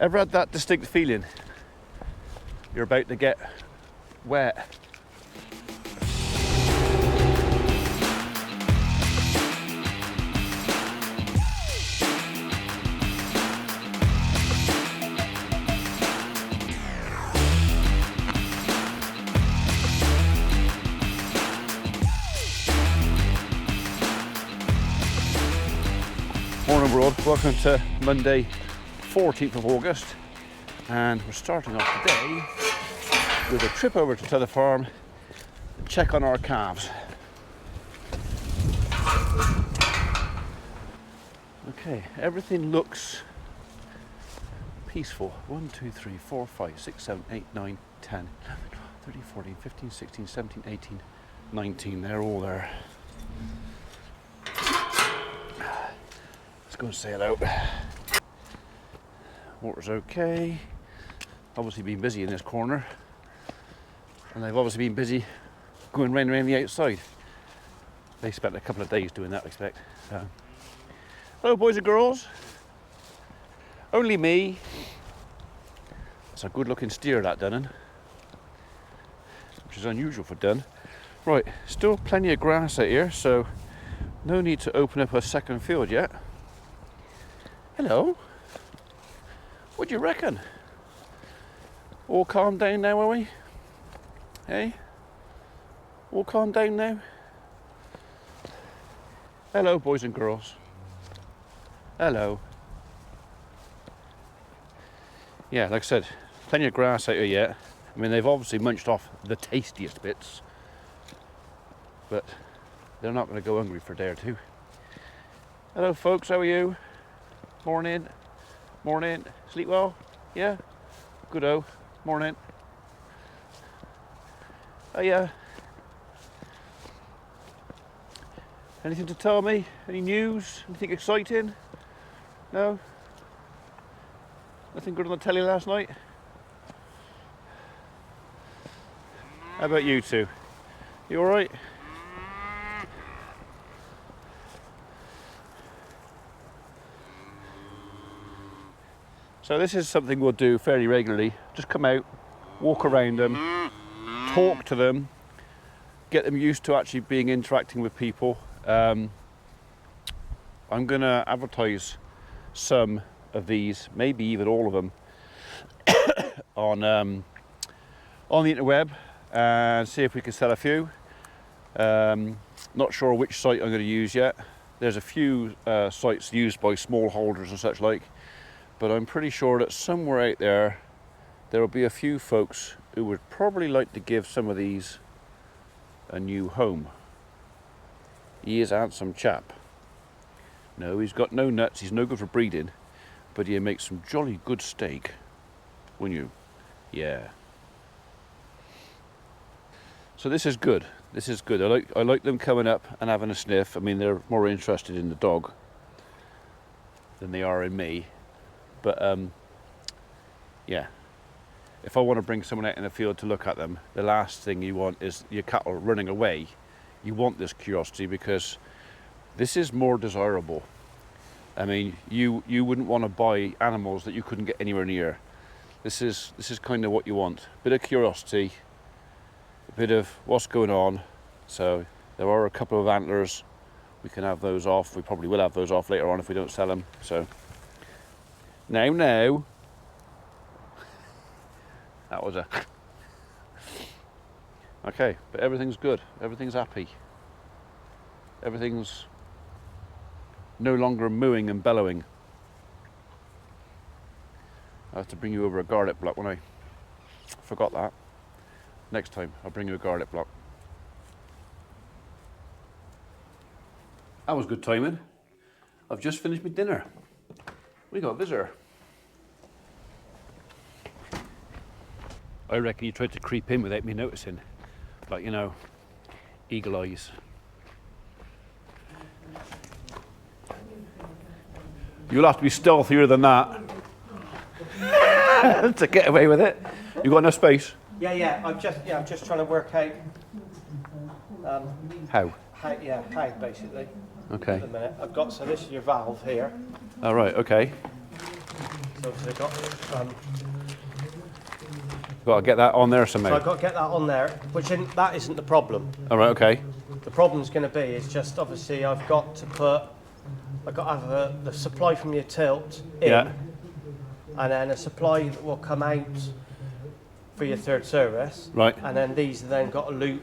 Ever had that distinct feeling you're about to get wet? Morning world, welcome to Monday 14th of August, and we're starting off today with a trip over to the farm to check on our calves. Okay, everything looks peaceful. 1, 2, 3, 4, 5, 6, 7, 8, 9, 10, 11, 12, 13, 14, 15, 16, 17, 18, 19, they're all there. Let's go and say hello. Water's okay. Obviously been busy in this corner, and they've obviously been busy going round around the outside. They spent a couple of days doing that, I expect. Hello boys and girls. Only me. It's a good looking steer, that Dunnan, which is unusual for Dun. Right, still plenty of grass out here, so no need to open up a second field yet. Hello. What do you reckon? All calm down now, are we? Hey? All calm down now? Hello, boys and girls. Hello. Yeah, like I said, plenty of grass out here yet. I mean, they've obviously munched off the tastiest bits, but they're not going to go hungry for a day or two. Hello, folks. How are you? Morning. Morning. Sleep well? Yeah? Good-o. Morning. Oh, yeah. Anything to tell me? Any news? Anything exciting? No? Nothing good on the telly last night? How about you two? You alright? So this is something we'll do fairly regularly. Just come out, walk around them, talk to them, get them used to actually interacting with people. I'm going to advertise some of these, maybe even all of them, on the interweb, and see if we can sell a few. Not sure which site I'm going to use yet. There's a few sites used by smallholders and such like. But I'm pretty sure that somewhere out there will be a few folks who would probably like to give some of these a new home. He is a handsome chap. No, he's got no nuts, he's no good for breeding, but he makes some jolly good steak, wouldn't you? Yeah. So this is good. This is good. I like them coming up and having a sniff. I mean, they're more interested in the dog than they are in me. But yeah, if I want to bring someone out in the field to look at them, the last thing you want is your cattle running away. You want this curiosity because this is more desirable. I mean, you wouldn't want to buy animals that you couldn't get anywhere near. This is kind of what you want. A bit of curiosity, a bit of what's going on. So there are a couple of antlers. We can have those off. We probably will have those off later on if we don't sell them. So. Now. That was a... Okay, but everything's good. Everything's happy. Everything's no longer mooing and bellowing. I have to bring you over a garlic block when I forgot that. Next time, I'll bring you a garlic block. That was good timing. I've just finished my dinner. We got a visitor. I reckon you tried to creep in without me noticing. Like, you know, eagle eyes. You'll have to be stealthier than that to get away with it. You got enough space? Yeah. I'm just trying to work out. How? How basically. Okay. At the minute, I've got, so this is your valve here. All right. Okay. So obviously I've Got to get that on there somehow. so I've got to get that on there, that isn't the problem. All right, okay. The problem's going to be is just obviously I've got to have the supply from your tilt in, Yeah. and then a supply that will come out for your third service, Right. and then these have then got to loop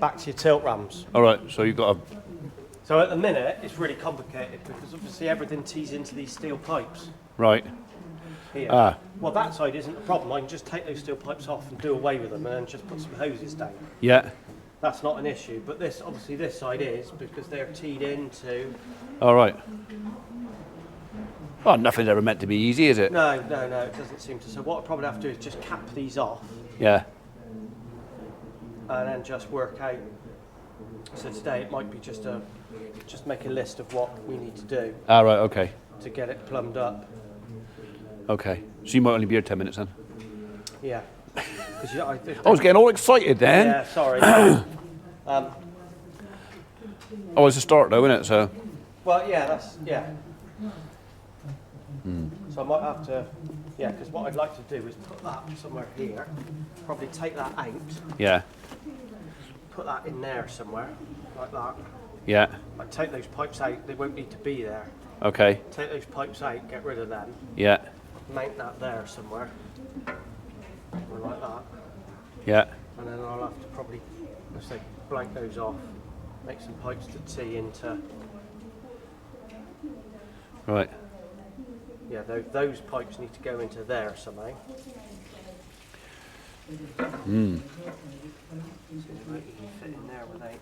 back to your tilt rams. All right, so you've got to... So at the minute it's really complicated because obviously everything tees into these steel pipes Right. here. Ah. Well, that side isn't a problem. I can just take those steel pipes off and do away with them and then just put some hoses down. Yeah. That's not an issue, but this side is because they're teed into. All right. Well, nothing's ever meant to be easy, is it? No, it doesn't seem to. So what I probably have to do is just cap these off Yeah. and then just work out. So today it might be just make a list of what we need to do Ah, right, okay. to get it plumbed up. Okay. So you might only be here 10 minutes then. Yeah. I was getting all excited then. Yeah, sorry. Oh, it's a start though, isn't it? So. Well, yeah, So I might have to, because what I'd like to do is put that somewhere here, probably take that out, Yeah. put that in there somewhere, like that. Yeah. I'd take those pipes out, they won't need to be there. Okay. Take those pipes out, get rid of them, Yeah. mount that there somewhere, or like that. Yeah. And then I'll have to probably, let's say, blank those off, make some pipes to tee into, Right. yeah, those pipes need to go into there somehow. Hmm. So it might even fit in there without.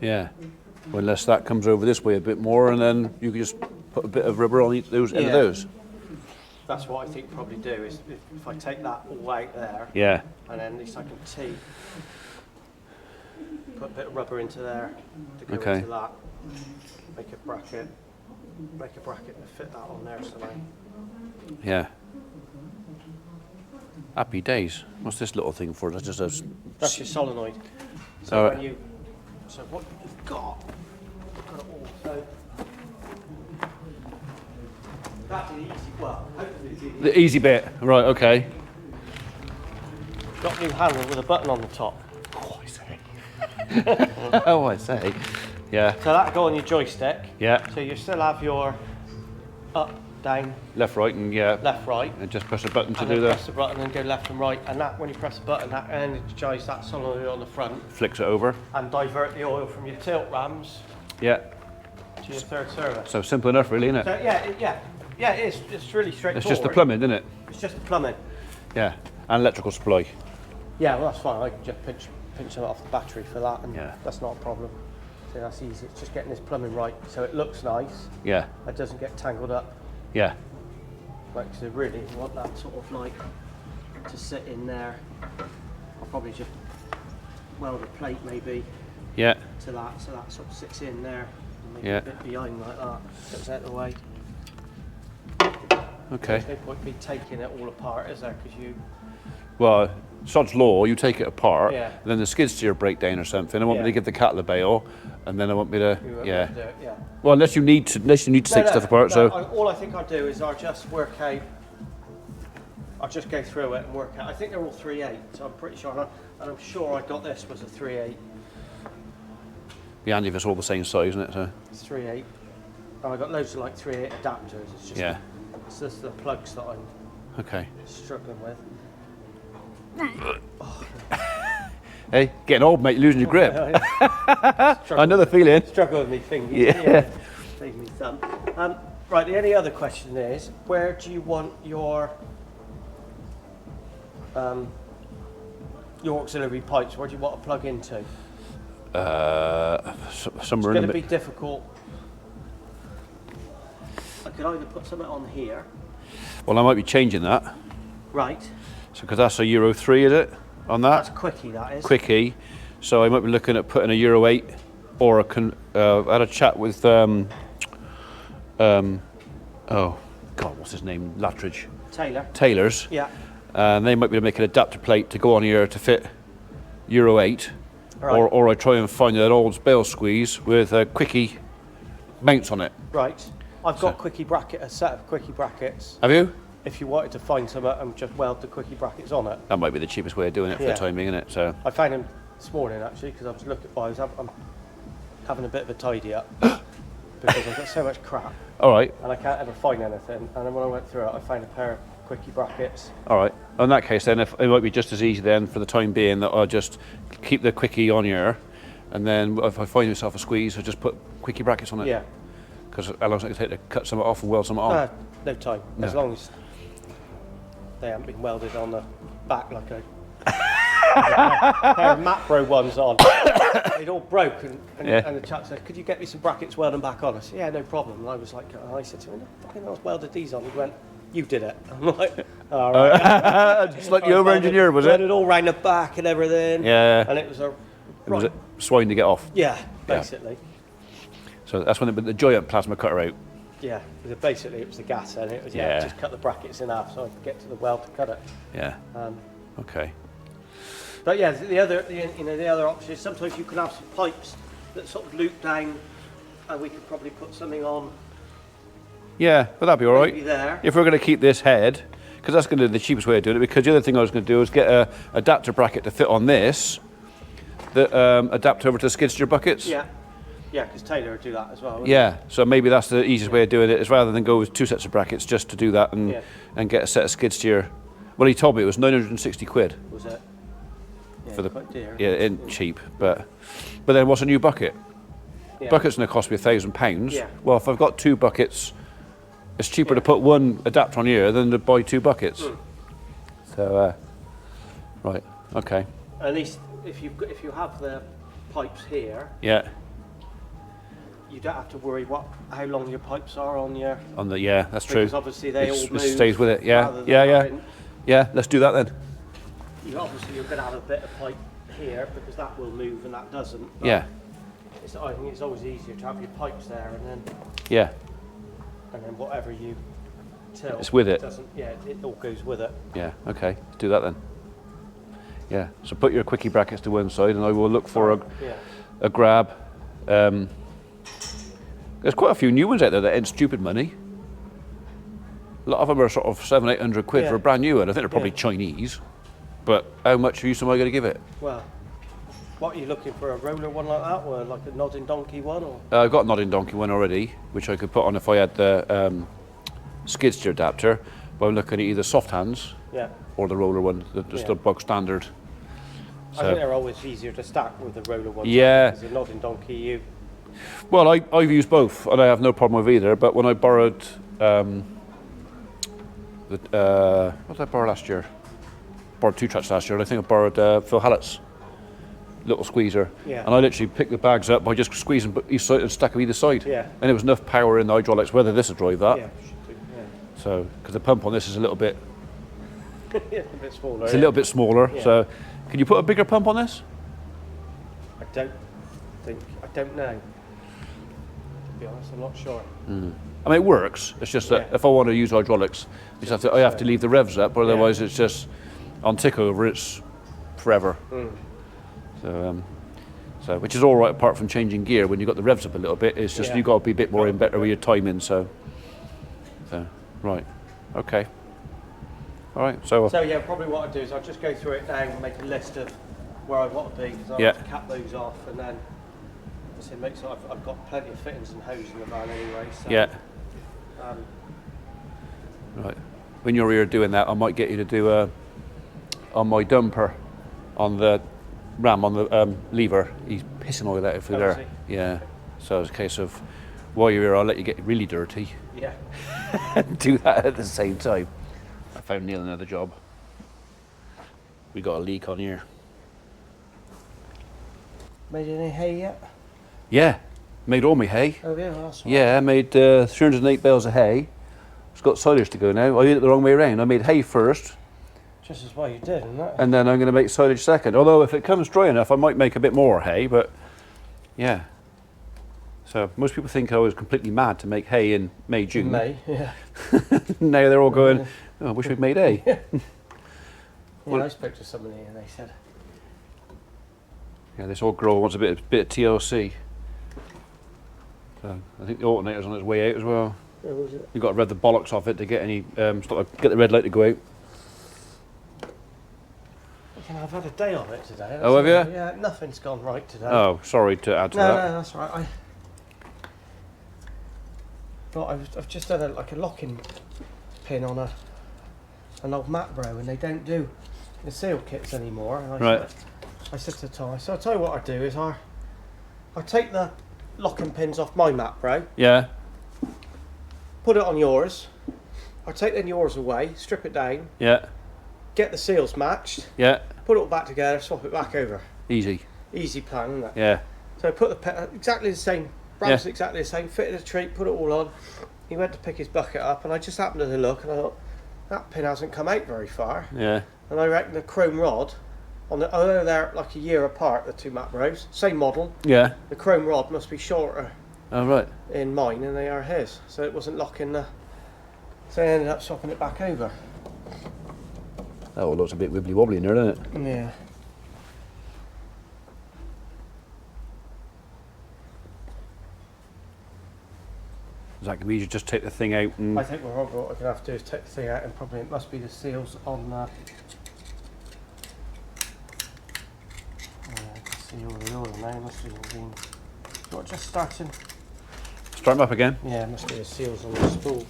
Yeah. Well, unless that comes over this way a bit more, and then you can just put a bit of rubber on each end of those. That's what I think probably do is if I take that all out there, Yeah. and then at least I can tee, put a bit of rubber into there to go Okay. into that, make a bracket and fit that on there somehow. Yeah. Happy days. What's this little thing for? That's just a... That's your solenoid. So Alright. when so what you've got it all. So that's the easy. Well, hopefully it's easy. The easy bit. Right, okay. Got a new handle with a button on the top. Oh, I say. Oh, I say. Yeah. So that'll go on your joystick. Yeah. So you still have your up, down, Left, right, and yeah. left, right. And just press a button to And do then the... press the button and go left and right. And that, when you press the button, that energises that solenoid on the front Flicks it over. and divert the oil from your tilt rams Yeah. to your third service. So simple enough, really, isn't it? So yeah, it is. It's really straightforward. It's just the plumbing, isn't it? It's just the plumbing. Yeah. And electrical supply. Yeah, well that's fine. I can just pinch it off the battery for that, and Yeah. that's not a problem. So that's easy. It's just getting this plumbing right so it looks nice. Yeah. It doesn't get tangled up. Yeah. Like, so really, you want that sort of like to sit in there. I'll probably just weld a plate maybe Yeah. to that, so that sort of sits in there. And make Yeah. it a bit behind like that. Gets out of the way. Okay. There's no point me taking it all apart, is there? Because you. Well, sod's law, you take it apart, Yeah. then the skid steer break down or something. I want me Yeah. to give the cattle a bale, and then I want me to, You won't be yeah. able to do it, yeah. Well, unless you need to take stuff apart. So all I think I'll do is I'll just work out. I'll just go through it and work out. I think they're all 3/8, so I'm pretty sure. And I'm sure I got this was a 3/8. be handy if it's all the same size, isn't it? So It's 3/8. And I got loads of like 3/8 adapters. It's just yeah. it's just the plugs that I'm Okay. struggling with. Hey, getting old, mate, losing your grip. Another feeling. Struggle with me fingers. Yeah. Save me some. Right. The only other question is, where do you want your auxiliary pipes? Where do you want to plug into? Somewhere It's in going the to be difficult. I could either put something on here. Well, I might be changing that. Right. So, because that's a Euro 3, is it? On that? That's quickie, that is. Quickie. So I might be looking at putting a Euro 8 or I had a chat with oh God, what's his name? Lattridge. Taylor's. Yeah. And they might be able to make an adapter plate to go on here to fit Euro 8. Right. Or I try and find an old bale squeeze with a quickie mounts on it. Right. I've got a set of quickie brackets. Have you? If you wanted to find some and just weld the quickie brackets on it. That might be the cheapest way of doing it for the time being, isn't it? So I found them this morning actually because I was looking. I'm having a bit of a tidy up because I've got so much crap. all right, And I can't ever find anything. And then when I went through it, I found a pair of quickie brackets. all right. In that case, then it might be just as easy then for the time being that I'll just keep the quickie on here, and then if I find myself a squeeze, I'll just put quickie brackets on it. Yeah. Because how long does it take to cut some off and weld some on? No time. No. As long as they haven't been welded on the back like a pair of Macro ones on. They'd all broke, and the chap said, "Could you get me some brackets, weld them back on?" I said, "Yeah, no problem." And I was like, I said to him, "No fucking hell's welded these on?" He went, "You did it." I'm like, "All right." Just like the over-engineer, was it? Welded all round the back and everything. Yeah. And it was a. It was a swine to get off. Yeah, basically. So that's when they put the giant plasma cutter out. Yeah, basically it was the gas, and it was just cut the brackets in half so I could get to the weld to cut it. Yeah. Okay. But yeah, the other option is sometimes you can have some pipes that sort of loop down, and we could probably put something on. Yeah, but that'd be all right. Maybe there. If we're going to keep this head, because that's going to be the cheapest way of doing it. Because the other thing I was going to do is get a adapter bracket to fit on this, that adapt over to skid steer buckets. Yeah. Yeah, because Taylor would do that as well. Yeah, so maybe that's the easiest way of doing it, is rather than go with 2 sets of brackets, just to do that and get a set of skid steer. Well, he told me it was 960 quid. Was it? Yeah, for the quite dear. Yeah, in cheap, but then what's a new bucket? Yeah. Bucket's going to cost me £1,000. Yeah. Well, if I've got 2 buckets, it's cheaper to put one adapter on here than to buy 2 buckets. So, right, okay. At least if you have the pipes here, Yeah. you don't have to worry how long your pipes are on your. On the that's true. Because obviously they all move. It stays with it. Yeah, rather than yeah. having- Yeah, let's do that then. You're going to have a bit of pipe here because that will move and that doesn't. But Yeah, I think it's always easier to have your pipes there and yeah. then whatever you tilt. It's with it. Doesn't. Yeah, it all goes with it. Yeah, okay, let's do that then. Yeah, so put your quickie brackets to one side and I will look for a grab. There's quite a few new ones out there that ain't stupid money. A lot of them are sort of 700-800 quid for a brand new one. I think they're probably Chinese. But how much use am I going to give it? Well, what are you looking for? A roller one like that, or like a nodding donkey one? Or? I've got a nodding donkey one already, which I could put on if I had the skid steer adapter. But I'm looking at either soft hands or the roller one, just the bog standard. I think they're always easier to stack with the roller ones. Yeah. Because the nodding donkey, Well, I've used both, and I have no problem with either. But when I borrowed, what did I borrow last year? Borrowed 2 tracks last year, and I think I borrowed Phil Hallett's little squeezer. Yeah. And I literally picked the bags up by just squeezing each side and stack them either side. Yeah. And there was enough power in the hydraulics, whether this will drive that. Yeah. So, because the pump on this is a little bit, It's a bit smaller. it's a little bit smaller. Yeah. So, can you put a bigger pump on this? I don't know. To be honest, I'm not sure. I mean, it works. It's just that if I want to use hydraulics, I have to leave the revs up, or otherwise it's just on tick over. It's forever. So, which is all right apart from changing gear when you've got the revs up a little bit. It's just you've got to be a bit more in better with your timing. So right, okay, all right. So yeah, probably what I'd do is I'll just go through it now and make a list of where I want to be, because I'll have to cap those off, and then I've got plenty of fittings and hose in the van anyway. So, right. When you're here doing that, I might get you to do on my dumper, on the ram on the lever. He's pissing oil out through there. Yeah. So it's a case of while you're here, I'll let you get really dirty. Yeah. And do that at the same time. I found Neil another job. We got a leak on here. Made any hay yet? Yeah. Made all my hay. Oh yeah, that's right. Yeah, I made 308 bales of hay. It's got silage to go now. I did it the wrong way around. I made hay first. Just as well you did, isn't it? And then I'm going to make silage second. Although if it comes dry enough, I might make a bit more hay, but yeah. So most people think I was completely mad to make hay in May, June. May, yeah. Now they're all going, oh, I wish we'd made hay. I spoke to somebody and they said, Yeah, this old grower wants a bit of TLC. So I think the alternator's on its way out as well. Where was it? You've got to rev the bollocks off it to get any, get the red light to go out. I've had a day of it today. Oh, have you? Yeah, nothing's gone right today. Oh, sorry to add to that. No, that's all right. I've just done a locking pin on an old Macro, and they don't do the seal kits anymore. And I said to Tom, I'll tell you what I do is I take the locking pins off my Macro. Yeah. Put it on yours. I take then yours away, strip it down. Yeah. Get the seals matched. Yeah. Put it all back together, swap it back over. Easy. Easy plan, isn't it? Yeah. So I put the exactly the same, brass exactly the same, fitted a treat, put it all on. He went to pick his bucket up, and I just happened to look, and I thought, that pin hasn't come out very far. Yeah. And I reckon the chrome rod, although they're like a year apart, the two Macros, same model. Yeah. The chrome rod must be shorter Oh, right. in mine than they are his, so it wasn't locking the. So I ended up swapping it back over. That all looks a bit wibbly wobbly in there, doesn't it? Yeah. Is that going to be easy to just take the thing out and... I think what we're going to have to do is take the thing out, and probably it must be the seals on the. I can see all the oil now. Must be been. What, just starting? Start them up again? Yeah, it must be the seals on the spool.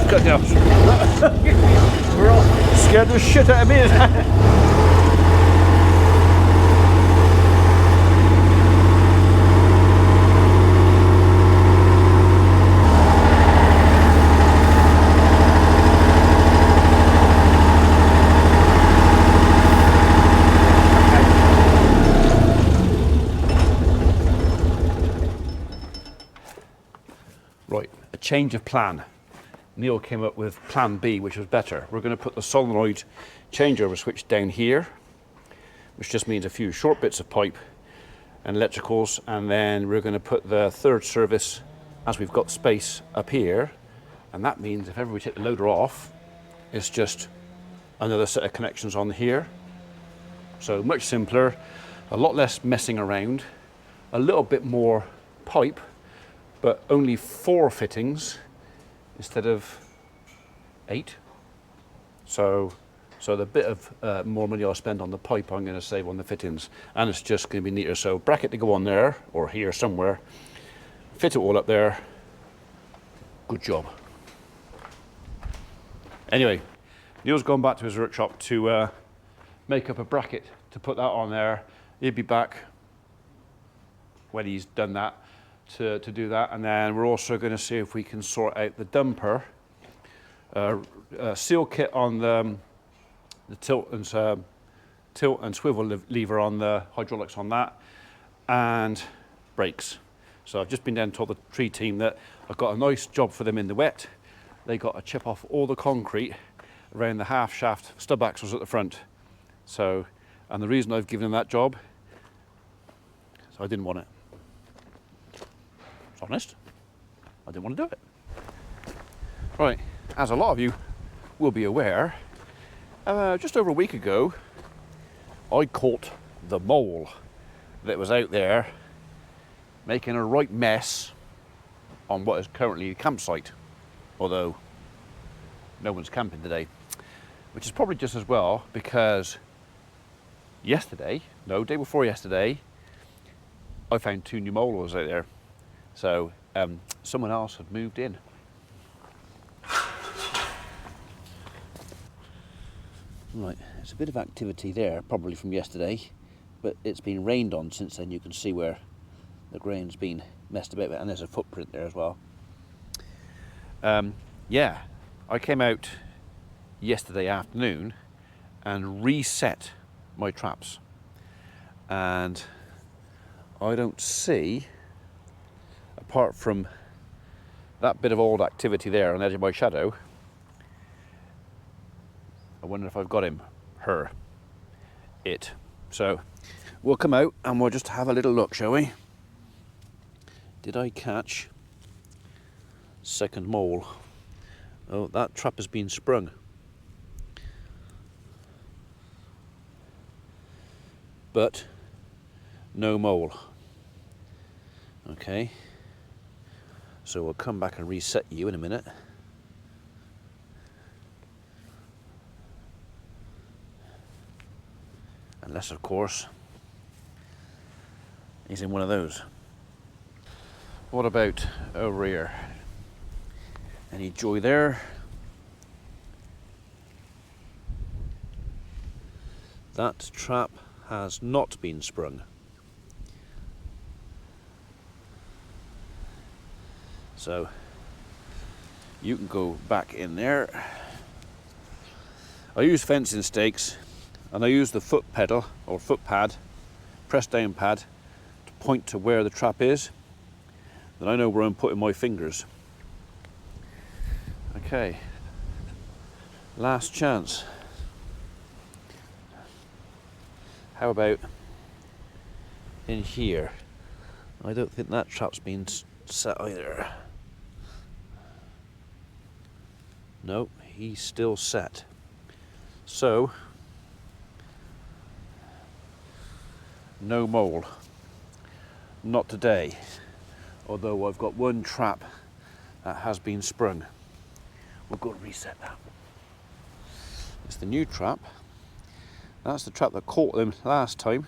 Cut it off. We're all scared the shit out of me. Right, a change of plan. Neil came up with plan B, which was better. We're going to put the solenoid changeover switch down here, which just means a few short bits of pipe and electricals, and then we're going to put the third service, as we've got space, up here, and that means if ever we take the loader off, it's just another set of connections on here. So much simpler, a lot less messing around, a little bit more pipe, but only 4 fittings instead of 8. So the bit of more money I'll spend on the pipe, I'm going to save on the fittings, and it's just going to be neater. So bracket to go on there, or here somewhere, fit it all up there. Good job. Anyway, Neil's gone back to his workshop to make up a bracket to put that on there. He'll be back when he's done that to do that, and then we're also going to see if we can sort out the dumper seal kit on the tilt and swivel lever on the hydraulics on that, and brakes. So I've just been down and told the tree team that I've got a nice job for them in the wet. They got to chip off all the concrete around the half shaft stub axles at the front. So, and the reason I've given them that job, so I didn't want it. It's honest, I didn't want to do it. Right, as a lot of you will be aware, just over a week ago, I caught the mole that was out there making a right mess on what is currently a campsite, although no one's camping today, which is probably just as well, because day before yesterday, I found 2 new moles out there. So someone else had moved in. Right, there's a bit of activity there, probably from yesterday, but it's been rained on since then. You can see where the grain's been messed about with, and there's a footprint there as well. Yeah, I came out yesterday afternoon and reset my traps, and I don't see, apart from that bit of old activity there on the edge of my shadow, I wonder if I've got him, her, it. So we'll come out and we'll just have a little look, shall we? Did I catch second mole? Oh, that trap has been sprung. But no mole. Okay, so we'll come back and reset you in a minute. Unless, of course, he's in one of those. What about over here? Any joy there? That trap has not been sprung. So you can go back in there. I use fencing stakes and I use the foot pedal or foot pad, press down pad, to point to where the trap is. Then I know where I'm putting my fingers. Okay, last chance. How about in here? I don't think that trap's been set either. No, he's still set. So, no mole. Not today. Although I've got one trap that has been sprung. We'll go and reset that. It's the new trap. That's the trap that caught them last time.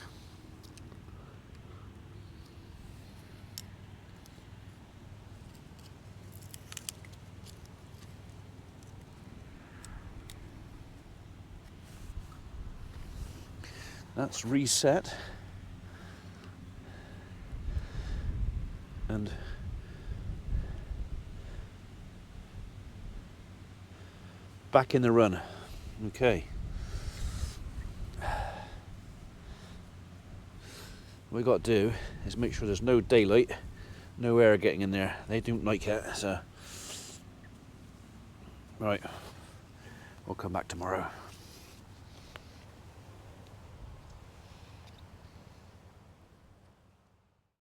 That's reset. And back in the run. Okay. What we got to do is make sure there's no daylight, no air getting in there. They don't like it, so right. We'll come back tomorrow.